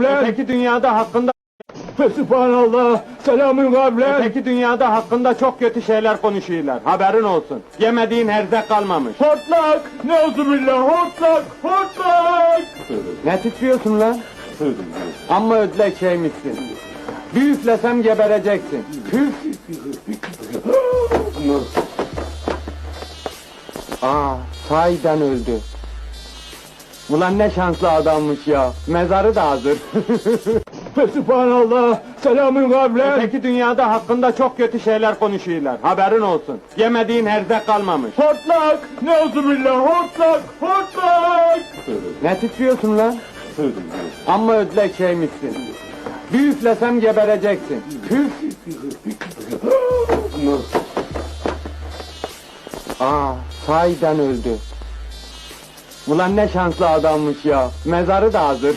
kavlen. Öteki dünyada hakkında Fesubhanallah. Selamün kavlen. öteki dünyada hakkında çok kötü şeyler konuşuyorlar. Haberin olsun. Yemediğin herzek kalmamış. Hortlak. Neuzubillah. Hortlak. Hortlak. Ne titriyorsun lan? Amma ödlek şeymişsin. Bir üflesem gebereceksin. Üf! Aa, sahiden öldü. Ulan ne şanslı adammış ya. Mezarı da hazır. Fesubhanallah. Selamün kavlen. Öteki dünyada hakkında çok kötü şeyler konuşuyorlar. Haberin olsun. Yemediğin herzek kalmamış. Hortlak. Neuzubillah. Hortlak. Hortlak. Ne titriyorsun lan? Amma ödlek şeymişsin. Bir üflesem gebereceksin. Üf! Aa, sahiden öldü. Ulan ne şanslı adammış ya. Mezarı da hazır.